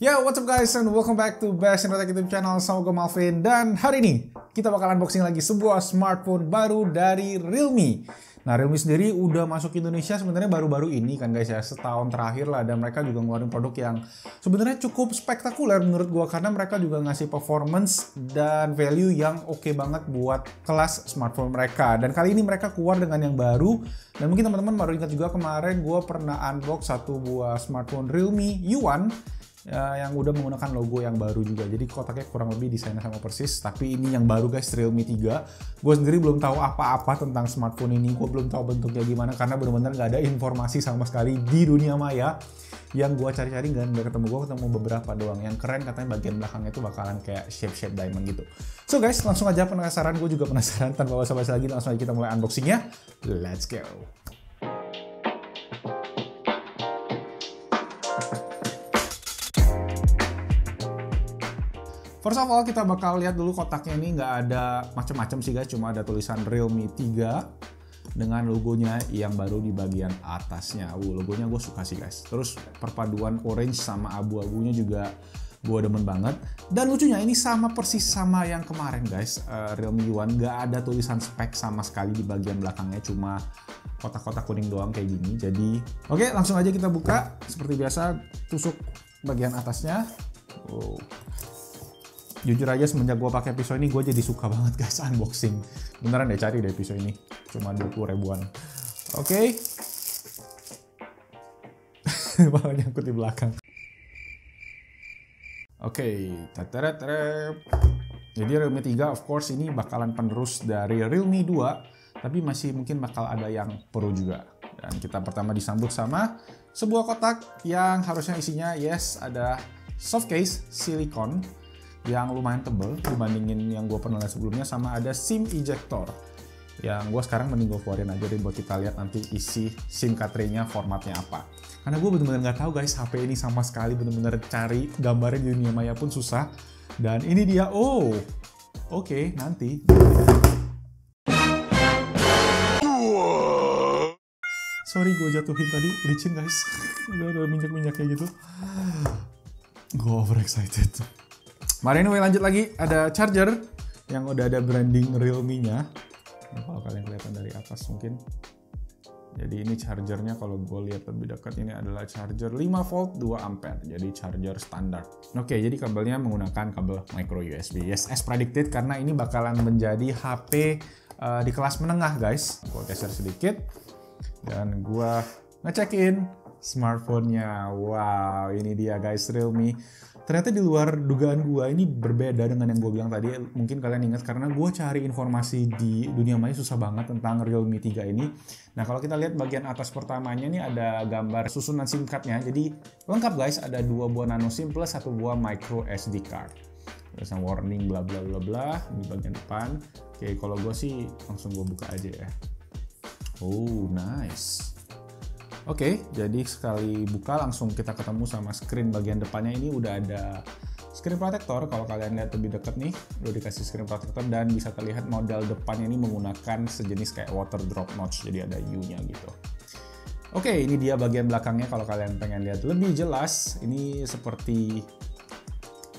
Yo, what's up guys, and welcome back to Best in Tech YouTube channel. Sama gue Malvin, dan hari ini kita bakal unboxing lagi sebuah smartphone baru dari Realme. Nah, Realme sendiri udah masuk Indonesia sebenarnya baru-baru ini kan guys ya, setahun terakhir lah, dan mereka juga ngeluarin produk yang sebenarnya cukup spektakuler menurut gue, karena mereka juga ngasih performance dan value yang oke banget buat kelas smartphone mereka. Dan kali ini mereka keluar dengan yang baru, dan mungkin teman-teman baru ingat juga kemarin gue pernah unbox satu buah smartphone Realme U1 yang udah menggunakan logo yang baru juga. Jadi kotaknya kurang lebih desainnya sama persis. Tapi ini yang baru guys, Realme 3. Gue sendiri belum tahu apa-apa tentang smartphone ini. Gue belum tahu bentuknya gimana, karena benar-benar nggak ada informasi sama sekali di dunia maya. Yang gue cari-cari nggak ketemu. Gue ketemu beberapa doang. Yang keren katanya bagian belakangnya itu bakalan kayak shape-shape diamond gitu. So guys, langsung aja penasaran. Gue juga penasaran. Tanpa basa-basi lagi, langsung aja kita mulai unboxingnya. Let's go. First of all, kita bakal lihat dulu kotaknya. Ini nggak ada macam-macam sih guys, cuma ada tulisan Realme 3 dengan logonya yang baru di bagian atasnya. Logonya gue suka sih guys. Terus perpaduan orange sama abu-abunya juga gue demen banget. Dan lucunya ini sama persis sama yang kemarin guys, Realme U1. Nggak ada tulisan spek sama sekali di bagian belakangnya, cuma kotak-kotak kuning doang kayak gini. Jadi oke, langsung aja kita buka. Seperti biasa, tusuk bagian atasnya. Jujur aja semenjak gue pakai pisau ini, gue jadi suka banget guys unboxing. Beneran deh, cari deh pisau ini. Cuma 20 ribuan. Oke. Malah nyangkut di belakang. Oke. Jadi Realme 3 of course ini bakalan penerus dari Realme 2. Tapi masih mungkin bakal ada yang pro juga. Dan kita pertama disambut sama sebuah kotak yang harusnya isinya ada soft case silikon yang lumayan tebel dibandingin yang gue pernah lihat sebelumnya, sama ada SIM ejector yang gue sekarang mending gue keluarin aja deh buat kita lihat nanti isi SIM card tray-nya formatnya apa, karena gue bener-bener nggak tahu guys. HP ini sama sekali bener-bener cari gambarnya di dunia maya pun susah. Dan ini dia. Oke, nanti sorry gue jatuhin tadi, licin guys. udah minyak kayak gitu, gue overexcited. Mari ini lanjut lagi, ada charger yang udah ada branding Realme-nya. Kalau kalian kelihatan dari atas mungkin. Jadi ini chargernya, kalau gue lihat lebih dekat, ini adalah charger 5 volt 2 ampere. Jadi charger standar. Oke, jadi kabelnya menggunakan kabel micro USB. Yes, as predicted, karena ini bakalan menjadi HP di kelas menengah guys. Gue geser sedikit dan gue ngecekin smartphone-nya. Wow, ini dia guys, Realme. Ternyata di luar dugaan gue, ini berbeda dengan yang gue bilang tadi. Mungkin kalian ingat, karena gue cari informasi di dunia maya susah banget tentang Realme 3 ini. Nah, kalau kita lihat bagian atas pertamanya ini ada gambar susunan SIM card-nya. Jadi lengkap guys, ada 2 buah nano SIM plus 1 buah micro SD card. Terus warning bla bla bla bla di bagian depan. Oke, kalau gue sih langsung gue buka aja ya. Oh, nice. Oke, jadi sekali buka langsung kita ketemu sama screen bagian depannya. Ini udah ada screen protector. Kalau kalian lihat lebih dekat nih, udah dikasih screen protector, dan bisa terlihat model depannya ini menggunakan sejenis kayak water drop notch, jadi ada U-nya gitu. Oke, ini dia bagian belakangnya. Kalau kalian pengen lihat lebih jelas, ini seperti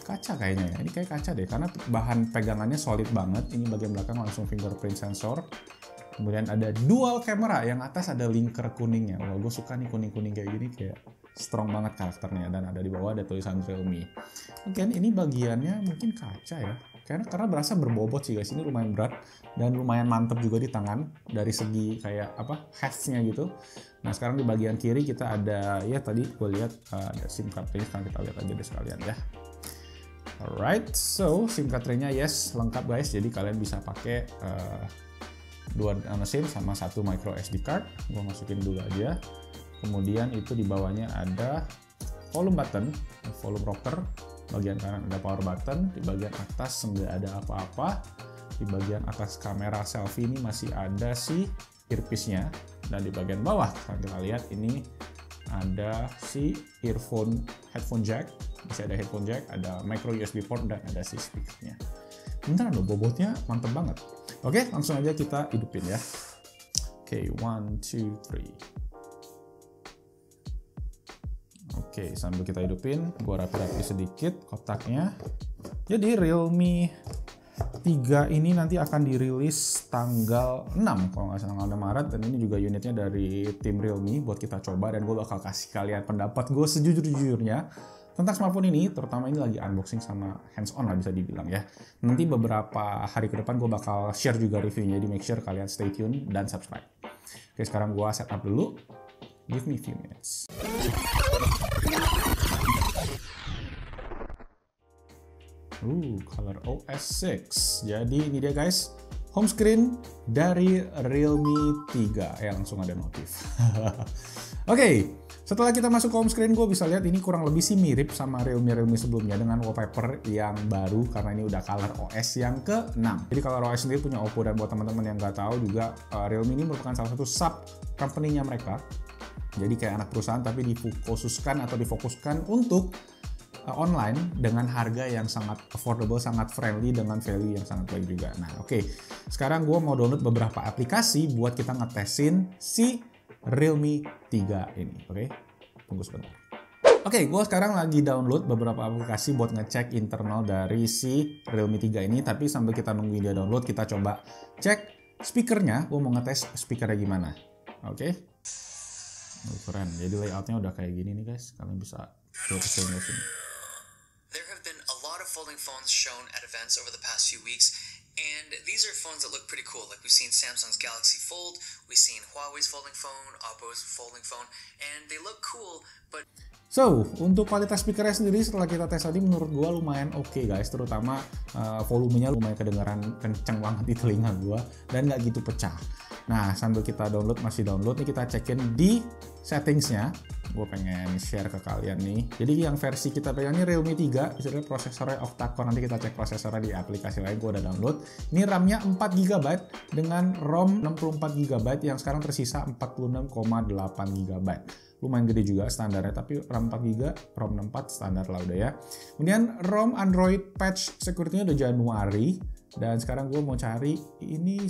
kaca kayaknya ya. Ini kayak kaca deh, karena bahan pegangannya solid banget. Ini bagian belakang langsung fingerprint sensor. Kemudian ada dual camera, yang atas ada linker kuningnya. Wah, gue suka nih kuning-kuning kayak gini, kayak strong banget karakternya. Dan ada di bawah ada tulisan Realme. Oke, ini bagiannya mungkin kaca ya. Karena berasa berbobot sih guys. Ini lumayan berat dan lumayan mantep juga di tangan dari segi kayak heft-nya gitu. Nah, sekarang di bagian kiri kita ada, ya tadi gue lihat ada SIM card tray. Sekarang kita lihat aja deh sekalian ya. Alright, so SIM card tray-nya yes lengkap guys. Jadi kalian bisa pakai 2 nano SIM sama 1 micro SD card. Gue masukin dulu aja. Kemudian itu di bawahnya ada volume button, volume rocker. Bagian kanan ada power button. Di bagian atas nggak ada apa-apa. Di bagian atas kamera selfie ini masih ada si earpiece-nya. Dan di bagian bawah kita lihat ini ada si headphone jack. Masih ada headphone jack, ada micro USB port, dan ada si speaker-nya. Beneran loh, bobotnya mantep banget. Oke, langsung aja kita hidupin ya. Oke, 1, 2, 3. Oke, sambil kita hidupin, gua rapi-rapi sedikit kotaknya. Jadi Realme 3 ini nanti akan dirilis tanggal 6 kalau nggak salah, tanggal 6 Maret, dan ini juga unitnya dari tim Realme buat kita coba, dan gue bakal kasih kalian pendapat gue sejujur-jujurnya tentang smartphone ini, terutama ini lagi unboxing sama hands on lah bisa dibilang ya. Nanti beberapa hari ke depan gue bakal share juga reviewnya, jadi make sure kalian stay tune dan subscribe. Oke, sekarang gue setup dulu, give me a few minutes. ColorOS 6. Jadi ini dia guys, home screen dari Realme 3. Langsung ada notif. Oke, setelah kita masuk ke home screen, gue bisa lihat ini kurang lebih sih mirip sama Realme sebelumnya dengan wallpaper yang baru karena ini udah ColorOS yang ke-6. Jadi ColorOS sendiri punya Oppo, dan buat teman-teman yang nggak tahu juga Realme ini merupakan salah satu sub company-nya mereka. Jadi kayak anak perusahaan tapi difokuskan untuk online dengan harga yang sangat affordable, sangat friendly, dengan value yang sangat baik juga. Nah oke, sekarang gue mau download beberapa aplikasi buat kita ngetesin si Realme 3 ini. Oke, tunggu sebentar. Oke, gue sekarang lagi download beberapa aplikasi buat ngecek internal dari si Realme 3 ini. Tapi sambil kita nungguin dia download, kita coba cek speakernya. Gue mau ngetes speakernya gimana. Oke. Keren, jadi layoutnya udah kayak gini nih guys. Kalian bisa lihat di sini. There have been a lot of folding phones shown at events over the past few weeks, and these are phones that look pretty cool. Like we've seen Samsung's Galaxy Fold, we've seen Huawei's folding phone, Oppo's folding phone, and they look cool, but So, untuk kualitas speakernya sendiri setelah kita tes tadi menurut gua lumayan oke guys, terutama volumenya lumayan kedengaran kenceng banget di telinga gua dan nggak gitu pecah. Nah, sambil kita masih download nih, kita cekin di settingsnya. Gue pengen share ke kalian nih. Jadi yang versi kita pegang ini Realme 3, misalnya prosesornya octa-core, nanti kita cek prosesornya di aplikasi lain, gue udah download. Ini RAM-nya 4 GB dengan ROM 64 GB yang sekarang tersisa 46,8 GB. Lumayan gede juga standarnya, tapi RAM 4 GB, ROM 64 standar lah udah ya. Kemudian ROM Android patch security-nya udah Januari, dan sekarang gue mau cari ini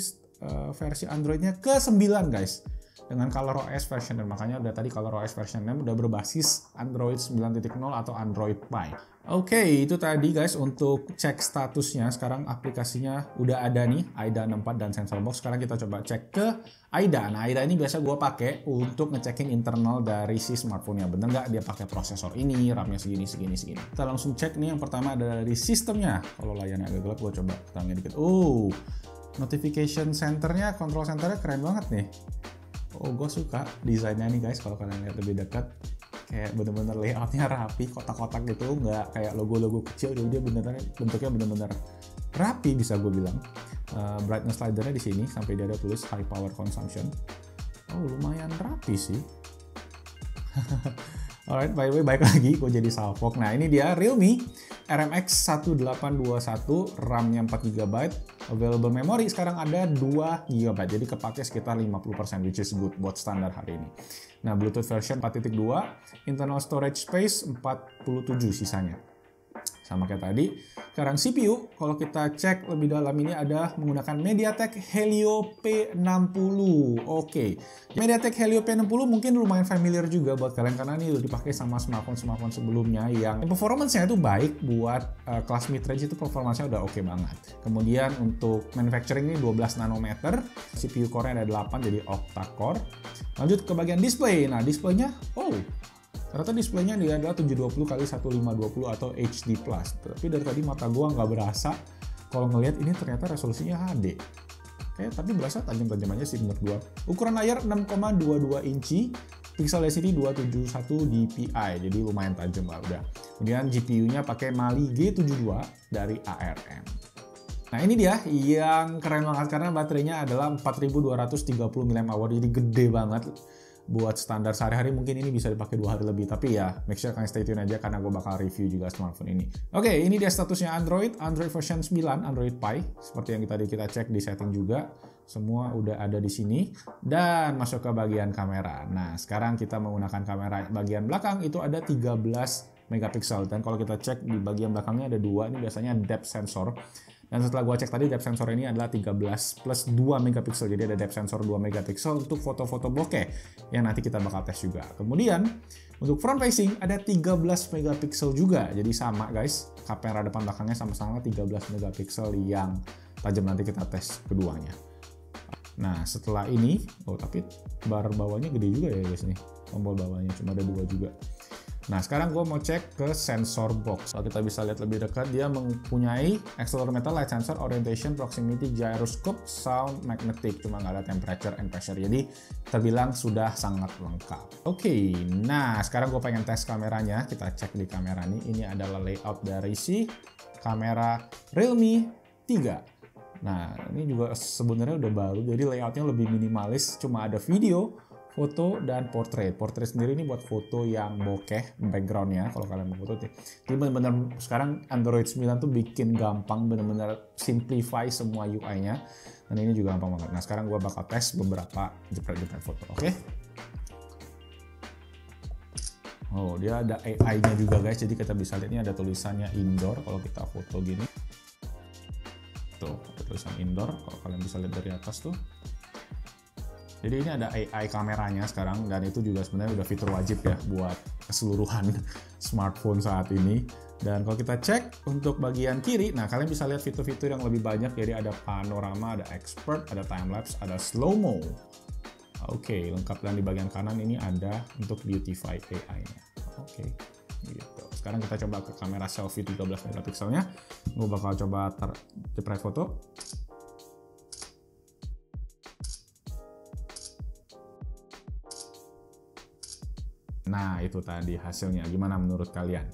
versi Android-nya ke-9 guys, dengan ColorOS version 6. Makanya udah tadi ColorOS version 6 udah berbasis Android 9.0 atau Android Pie. Oke, itu tadi guys untuk cek statusnya. Sekarang aplikasinya udah ada nih, AIDA 64 dan Sensor Box. Sekarang kita coba cek ke AIDA. Nah, AIDA ini biasa gue pakai untuk ngecekin internal dari si smartphone-nya. Bener nggak dia pakai prosesor ini, RAM-nya segini. Kita langsung cek nih, yang pertama ada dari sistemnya. Kalau layarnya agak gelap, gue coba terangin dikit. Notification centernya, control centernya keren banget nih. Gue suka desainnya nih guys. Kalau kalian lihat lebih dekat, kayak bener-bener layoutnya rapi, kotak-kotak gitu, nggak kayak logo-logo kecil. Dia beneran bentuknya bener-bener rapi bisa gue bilang. Brightness slidernya di sini sampai dia ada tulis high power consumption. Lumayan rapi sih. Alright, by the way, baik lagi, gue jadi salfok. Nah, ini dia Realme RMX 1821, RAM-nya 4 GB, available memory sekarang ada 2 GB, jadi kepake sekitar 50%, which is good buat standar hari ini. Nah, Bluetooth version 4.2, internal storage space 47 sisanya. Sama kayak tadi. Sekarang CPU, kalau kita cek lebih dalam ini ada menggunakan MediaTek Helio P60. Oke. MediaTek Helio P60 mungkin lumayan familiar juga buat kalian karena ini udah dipakai sama smartphone sebelumnya yang performance-nya itu baik buat kelas mid-range, itu performance-nya udah oke banget. Kemudian untuk manufacturing ini 12 nanometer, CPU core-nya ada 8 jadi octa-core. Lanjut ke bagian display. Nah, displaynya ternyata displaynya dia adalah 720x1520 atau HD+. Tapi dari tadi mata gua nggak berasa kalau ngelihat ini ternyata resolusinya HD. Tapi berasa tajam-tajam aja sih menurut gua. Ukuran layar 6,22 inci, pixel LCD 271 dpi, jadi lumayan tajam lah udah. Kemudian GPU-nya pakai Mali G72 dari ARM. Nah, ini dia yang keren banget karena baterainya adalah 4230 mAh, jadi gede banget. Buat standar sehari-hari mungkin ini bisa dipakai 2 hari lebih, tapi ya make sure kalian stay tune aja karena gue bakal review juga smartphone ini. Oke, ini dia statusnya Android version 9, Android Pie, seperti yang tadi kita cek di setting juga, semua udah ada di sini. Dan masuk ke bagian kamera. Nah, sekarang kita menggunakan kamera bagian belakang itu ada 13 megapiksel, dan kalau kita cek di bagian belakangnya ada 2, ini biasanya depth sensor. Dan setelah gue cek tadi, depth sensor ini adalah 13 plus 2 megapiksel. Jadi ada depth sensor 2 megapiksel untuk foto-foto bokeh yang nanti kita bakal tes juga. Kemudian untuk front facing ada 13 megapiksel juga. Jadi sama guys, kamera depan belakangnya sama-sama 13 megapiksel yang tajam, nanti kita tes keduanya. Nah setelah ini, tapi bar bawahnya gede juga ya guys nih. Tombol bawahnya cuma ada 2 juga. Nah sekarang gue mau cek ke sensor box. Kalau kita bisa lihat lebih dekat, dia mempunyai accelerometer, light sensor, orientation, proximity, gyroscope, sound, magnetic. Cuma nggak ada temperature and pressure. Jadi terbilang sudah sangat lengkap. Oke, nah sekarang gue pengen tes kameranya. Kita cek di kamera nih. Ini adalah layout dari si kamera Realme 3. Nah ini juga sebenarnya udah baru. Jadi layoutnya lebih minimalis. Cuma ada video, foto, dan portrait. Portrait sendiri ini buat foto yang bokeh backgroundnya. Kalau kalian mau foto, jadi benar-benar sekarang Android 9 tuh bikin gampang, benar-benar simplify semua UI-nya. Dan ini juga gampang banget. Nah sekarang gue bakal tes beberapa jepret-jepret foto. Oke? Oh dia ada AI-nya juga guys. Jadi kita bisa lihat ini ada tulisannya indoor. Kalau kita foto gini, tuh ada tulisan indoor. Kalau kalian bisa lihat dari atas tuh. Jadi ini ada AI kameranya sekarang, dan itu juga sebenarnya udah fitur wajib ya buat keseluruhan smartphone saat ini. Dan kalau kita cek untuk bagian kiri, nah kalian bisa lihat fitur-fitur yang lebih banyak. Jadi ada panorama, ada expert, ada time-lapse, ada slow-mo. Oke, lengkap. Dan di bagian kanan ini ada untuk beautify AI-nya. Oke, gitu. Sekarang kita coba ke kamera selfie 13 megapikselnya. Gue bakal coba jepret foto. Nah itu tadi hasilnya, gimana menurut kalian?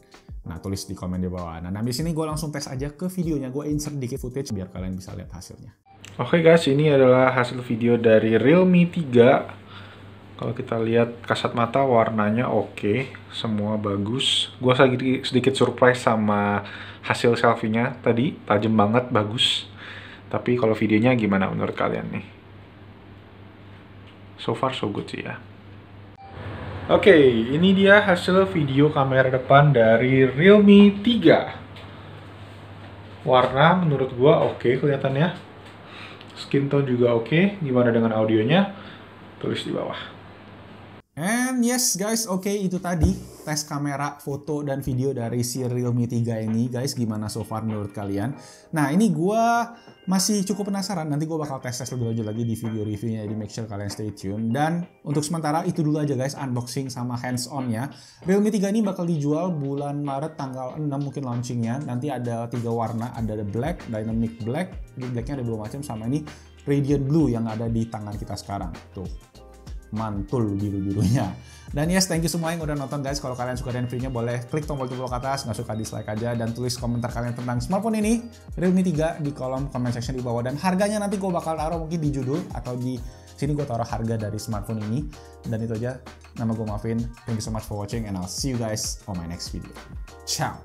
Nah tulis di komen di bawah. Nah di sini gue langsung tes aja ke videonya, gue insert dikit footage biar kalian bisa lihat hasilnya. Oke guys, ini adalah hasil video dari Realme 3. Kalau kita lihat kasat mata warnanya oke, semua bagus. Gue sedikit surprise sama hasil selfie-nya tadi, tajam banget, bagus. Tapi kalau videonya gimana menurut kalian nih? So far so good sih ya. Oke, ini dia hasil video kamera depan dari Realme 3. Warna menurut gua oke kelihatannya. Skin tone juga oke. Gimana dengan audionya? Tulis di bawah. And yes guys, oke itu tadi tes kamera, foto, dan video dari si Realme 3 ini. Guys, gimana so far menurut kalian? Nah ini gua masih cukup penasaran, nanti gue bakal tes lebih lanjut lagi di video reviewnya, jadi make sure kalian stay tune. Dan untuk sementara itu dulu aja guys, unboxing sama hands on nya. Realme 3 ini bakal dijual bulan Maret tanggal 6 mungkin launchingnya. Nanti ada 3 warna, ada black, dynamic black, jadi blacknya ada 2 macam, sama ini radiant blue yang ada di tangan kita sekarang. Tuh, mantul biru-birunya. Dan yes, thank you semua yang udah nonton guys. Kalau kalian suka dengan videonya boleh klik tombol ke atas, nggak suka dislike aja, dan tulis komentar kalian tentang smartphone ini Realme 3 di kolom comment section di bawah. Dan harganya nanti gue bakal taruh mungkin di judul, atau di sini gue taruh harga dari smartphone ini. Dan itu aja, nama gue Marvin. Thank you so much for watching, and I'll see you guys on my next video. Ciao.